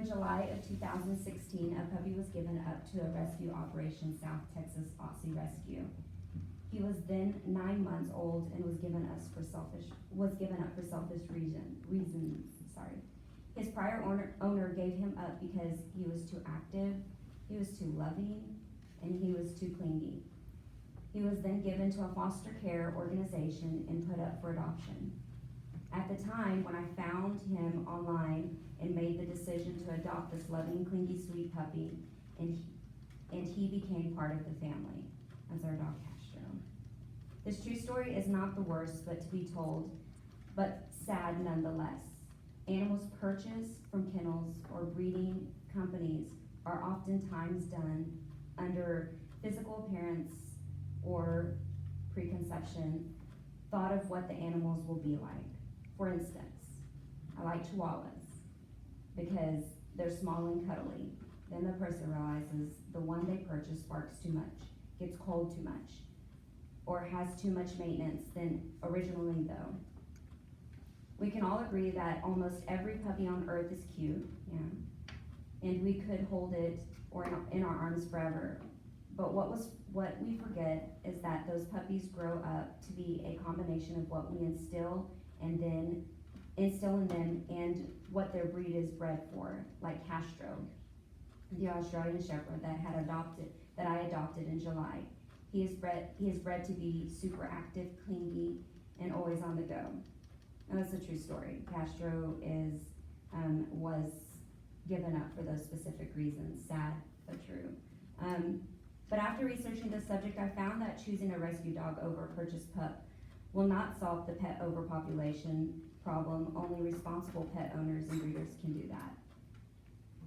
in July of 2016, a puppy was given up to a rescue operation, South Texas Aussie Rescue. He was then 9 months old and was given up for selfish reasons. His prior owner gave him up because he was too active, he was too loving, and he was too clingy. He was then given to a foster care organization and put up for adoption. At the time when I found him online and made the decision to adopt this loving, clingy, sweet puppy, and he became part of the family as our dog Castro. This true story is not the worst but to be told, but sad nonetheless. Animals purchased from kennels or breeding companies are oftentimes done under physical appearance or preconception, thought of what the animals will be like. For instance, I like Chihuahuas because they're small and cuddly. Then the person realizes the one they purchased barks too much, gets cold too much, or has too much maintenance than originally though. We can all agree that almost every puppy on earth is cute, and we could hold it or in our arms forever. But what we forget is that those puppies grow up to be a combination of what we instill in them and what their breed is bred for, like Castro, the Australian Shepherd that I adopted in July. He is bred to be super active, clingy, and always on the go. Now, that's a true story. Castro was given up for those specific reasons. Sad, but true. But after researching this subject, I found that choosing a rescue dog over a purchased pup will not solve the pet overpopulation problem. Only responsible pet owners and breeders can do that.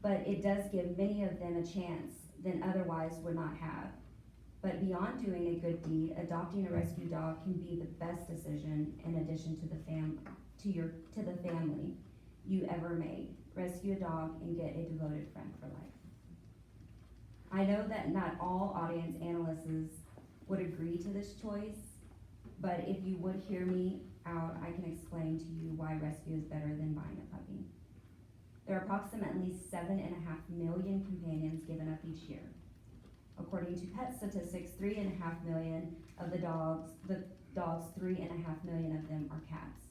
But it does give many of them a chance than otherwise would not have. But beyond doing a good deed, adopting a rescue dog can be the best decision in addition to the family you ever made. Rescue a dog and get a devoted friend for life. I know that not all audience analysts would agree to this choice, but if you would hear me out, I can explain to you why rescue is better than buying a puppy. There are approximately 7.5 million companions given up each year. According to pet statistics, 3.5 million of the dogs, 3.5 million of them are cats.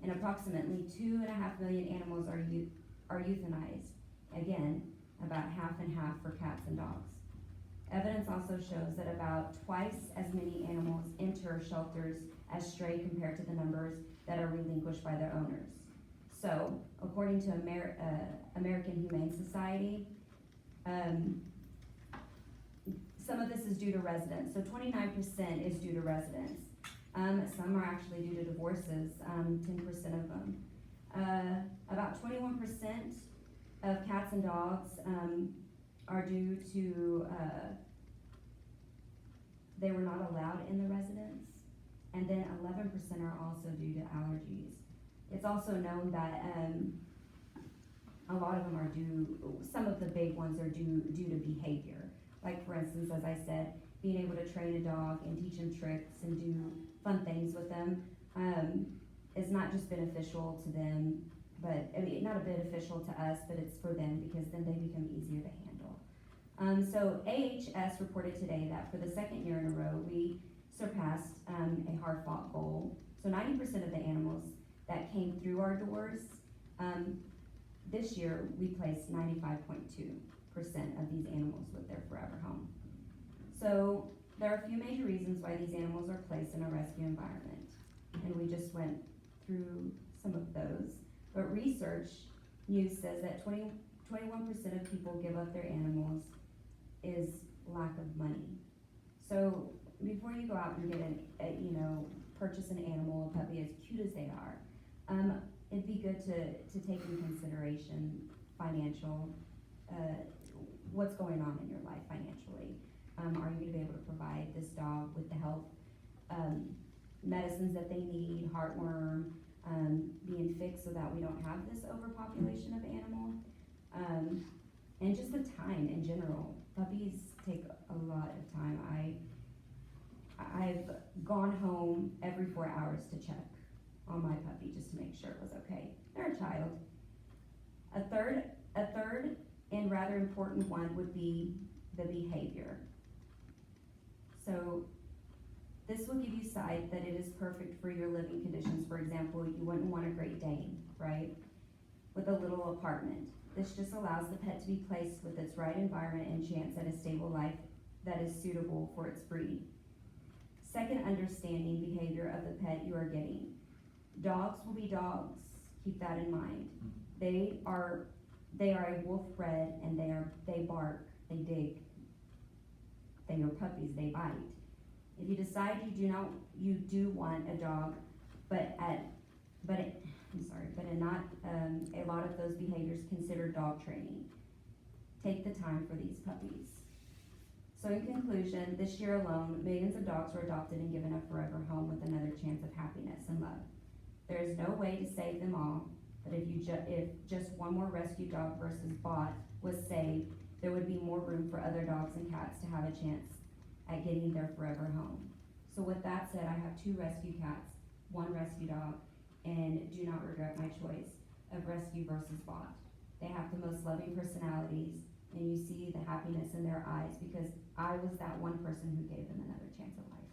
And approximately 2.5 million animals are euthanized. Again, about half and half for cats and dogs. Evidence also shows that about twice as many animals enter shelters as stray compared to the numbers that are relinquished by their owners. So, according to American Humane Society, some of this is due to residents. So 29% is due to residents. Some are actually due to divorces, 10% of them. About 21% of cats and dogs are due to, they were not allowed in the residence. And then 11% are also due to allergies. It's also known that a lot of them are some of the big ones are due to behavior. Like for instance, as I said, being able to train a dog and teach them tricks and do fun things with them is not just beneficial to them, but not beneficial to us, but it's for them because then they become easier to handle. So AHS reported today that for the second year in a row, we surpassed a hard-fought goal. So 90% of the animals that came through our doors, this year we placed 95.2% of these animals with their forever home. So there are a few major reasons why these animals are placed in a rescue environment, and we just went through some of those. But research news says that 21% of people give up their animals is lack of money. So before you go out and get purchase an animal, a puppy, as cute as they are, it'd be good to take into consideration financial, what's going on in your life financially. Are you going to be able to provide this dog with the health medicines that they need, heartworm, being fixed so that we don't have this overpopulation of animal, and just the time in general. Puppies take a lot of time. I've gone home every 4 hours to check on my puppy just to make sure it was okay. They're a child. A third A third and rather important one would be the behavior. So this will give you sight that it is perfect for your living conditions. For example, you wouldn't want a Great Dane, right? With a little apartment. This just allows the pet to be placed with its right environment and chance at a stable life that is suitable for its breed. Second, understanding behavior of the pet you are getting. Dogs will be dogs. Keep that in mind. They are a wolf bred, and they bark, they dig. They are puppies, they bite. If you decide you do want a dog, but not a lot of those behaviors considered dog training. Take the time for these puppies. So in conclusion, this year alone, millions of dogs were adopted and given a forever home with another chance of happiness and love. There is no way to save them all, but if just one more rescue dog versus bought was saved, there would be more room for other dogs and cats to have a chance at getting their forever home. So with that said, I have 2 rescue cats, 1 rescue dog, and do not regret my choice of rescue versus bought. They have the most loving personalities, and you see the happiness in their eyes because I was that one person who gave them another chance at life.